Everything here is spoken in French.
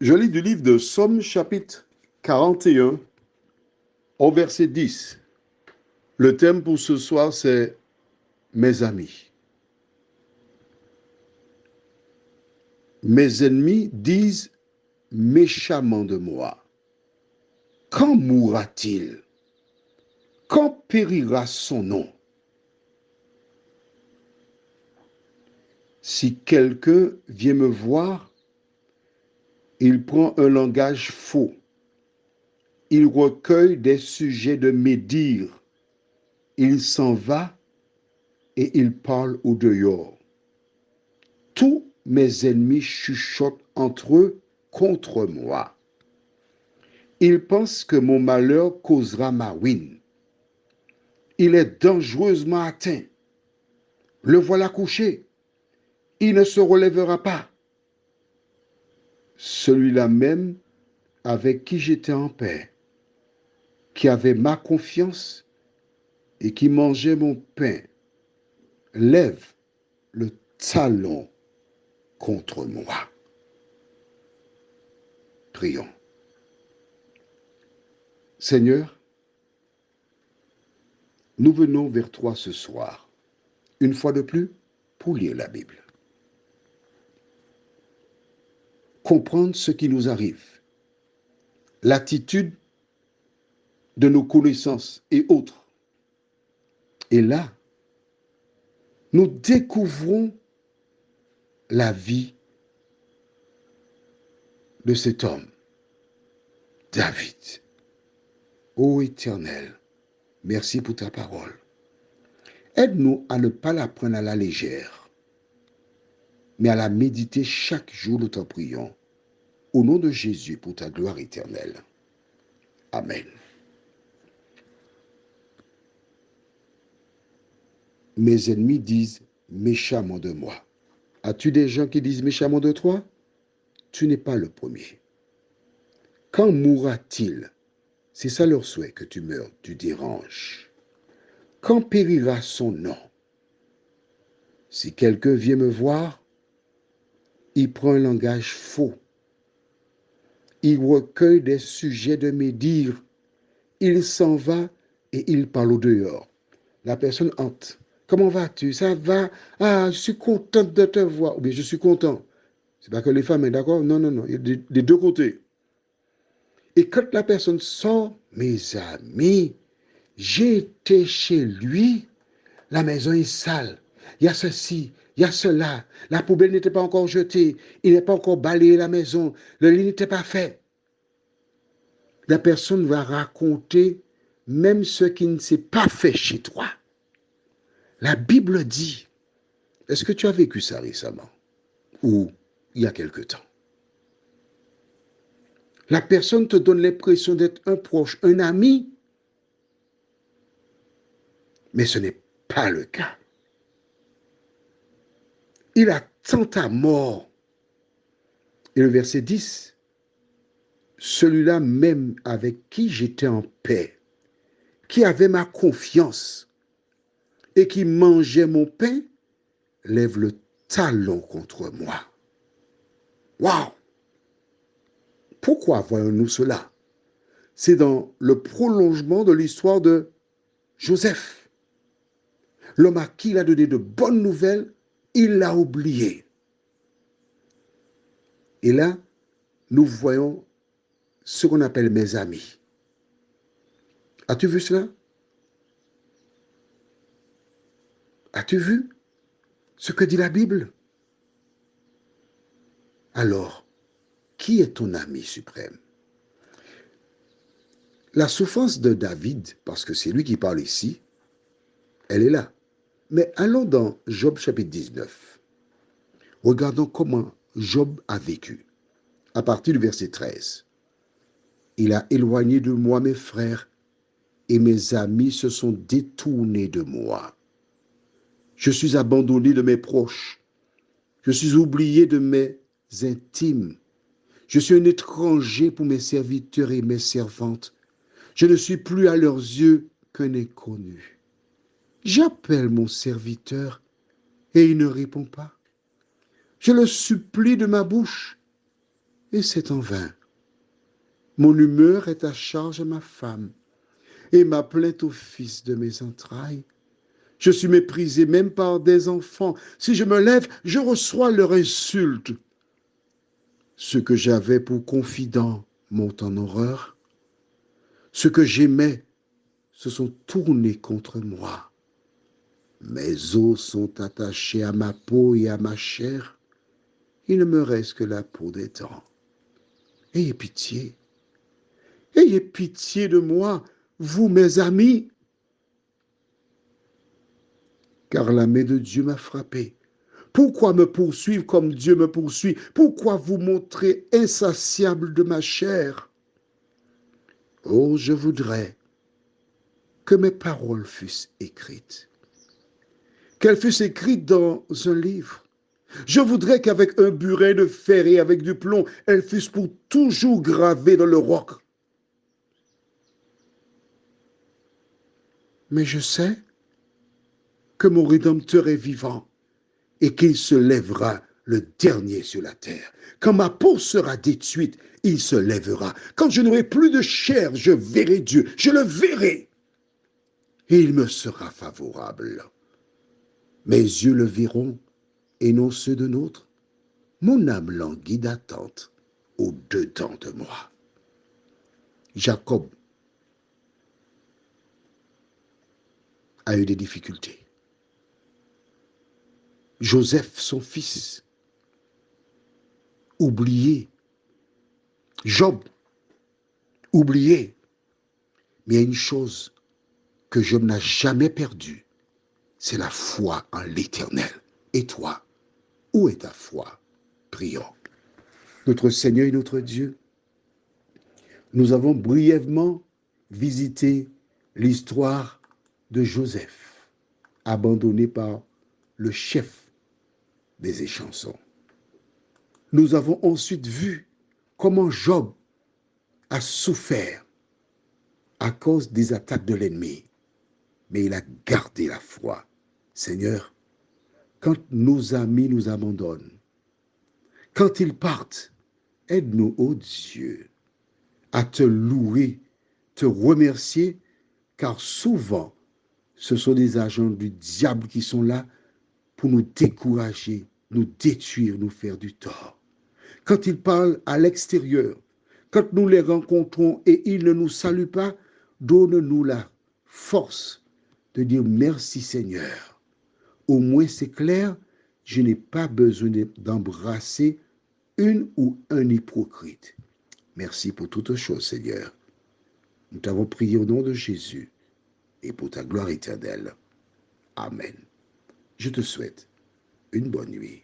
Je lis du livre de Somme chapitre 41 au verset 10. Le thème pour ce soir, c'est mes amis. Mes ennemis disent méchamment de moi. Quand mourra-t-il? Quand périra son nom? Si quelqu'un vient me voir, il prend un langage faux. Il recueille des sujets de médire. Il s'en va et il parle au dehors. Tous mes ennemis chuchotent entre eux contre moi. Ils pensent que mon malheur causera ma ruine. Il est dangereusement atteint. Le voilà couché. Il ne se relèvera pas. Celui-là même avec qui j'étais en paix, qui avait ma confiance et qui mangeait mon pain, lève le talon contre moi. Prions. Seigneur, nous venons vers toi ce soir, une fois de plus, pour lire la Bible. Comprendre ce qui nous arrive, l'attitude de nos connaissances et autres. Et là, nous découvrons la vie de cet homme, David. Ô Éternel, merci pour ta parole. Aide-nous à ne pas la prendre à la légère, mais à la méditer chaque jour, nous t'en prions. Au nom de Jésus, pour ta gloire éternelle. Amen. Mes ennemis disent méchamment de moi. As-tu des gens qui disent méchamment de toi? Tu n'es pas le premier. Quand mourra-t-il? C'est ça leur souhait, que tu meurs, tu déranges. Quand périra son nom? Si quelqu'un vient me voir, il prend un langage faux. Il recueille des sujets de médire. Il s'en va et il parle au dehors. La personne entre. Comment vas-tu? Ça va? Ah, je suis contente de te voir. Ou bien je suis content. C'est pas que les femmes, d'accord? Non, non, non. Il y a des deux côtés. Et quand la personne sort, mes amis, j'étais chez lui, la maison est sale. Il y a ceci, il y a cela. La poubelle n'était pas encore jetée. Il n'est pas encore balayé la maison. Le lit n'était pas fait. La personne va raconter même ce qui ne s'est pas fait chez toi. La Bible dit, est-ce que tu as vécu ça récemment ou il y a quelque temps? La personne te donne l'impression d'être un proche, un ami, mais ce n'est pas le cas. Il attend ta mort. Et le verset 10, celui-là même avec qui j'étais en paix, qui avait ma confiance et qui mangeait mon pain, lève le talon contre moi. Waouh! Pourquoi voyons-nous cela? C'est dans le prolongement de l'histoire de Joseph. L'homme à qui il a donné de bonnes nouvelles, il l'a oublié. Et là, nous voyons ce qu'on appelle mes amis. As-tu vu cela? As-tu vu ce que dit la Bible? Alors, qui est ton ami suprême? La souffrance de David, parce que c'est lui qui parle ici, elle est là. Mais allons dans Job chapitre 19. Regardons comment Job a vécu. À partir du verset 13. Il a éloigné de moi mes frères et mes amis se sont détournés de moi. Je suis abandonné de mes proches. Je suis oublié de mes intimes. Je suis un étranger pour mes serviteurs et mes servantes. Je ne suis plus à leurs yeux qu'un inconnu. J'appelle mon serviteur et il ne répond pas. Je le supplie de ma bouche et c'est en vain. Mon humeur est à charge à ma femme, et ma plainte au fils de mes entrailles. Je suis méprisé même par des enfants. Si je me lève, je reçois leur insulte. Ce que j'avais pour confident monte en horreur. Ce que j'aimais se sont tournés contre moi. Mes os sont attachés à ma peau et à ma chair. Il ne me reste que la peau des dents. Ayez pitié. Ayez pitié de moi, vous mes amis, car la main de Dieu m'a frappé. Pourquoi me poursuivre comme Dieu me poursuit? Pourquoi vous montrer insatiable de ma chair? Oh, je voudrais que mes paroles fussent écrites, qu'elles fussent écrites dans un livre. Je voudrais qu'avec un burin de fer et avec du plomb, elles fussent pour toujours gravées dans le roc. Mais je sais que mon Rédempteur est vivant et qu'il se lèvera le dernier sur la terre. Quand ma peau sera détruite, il se lèvera. Quand je n'aurai plus de chair, je verrai Dieu. Je le verrai. Et il me sera favorable. Mes yeux le verront et non ceux de nôtre. Mon âme languit d'attente au-dedans de moi. Jacob a eu des difficultés. Joseph, son fils, oublié. Job, oublié. Mais il y a une chose que Job n'a jamais perdue, c'est la foi en l'Éternel. Et toi, où est ta foi? Prions. Notre Seigneur et notre Dieu, nous avons brièvement visité l'histoire de Joseph, abandonné par le chef des échansons. Nous avons ensuite vu comment Job a souffert à cause des attaques de l'ennemi, mais il a gardé la foi. Seigneur, quand nos amis nous abandonnent, quand ils partent, aide-nous, ô Dieu, à te louer, te remercier, car souvent, ce sont des agents du diable qui sont là pour nous décourager, nous détruire, nous faire du tort. Quand ils parlent à l'extérieur, quand nous les rencontrons et ils ne nous saluent pas, donne-nous la force de dire merci Seigneur. Au moins c'est clair, je n'ai pas besoin d'embrasser une ou un hypocrite. Merci pour toutes choses, Seigneur. Nous t'avons prié au nom de Jésus et pour ta gloire éternelle. Amen. Je te souhaite une bonne nuit.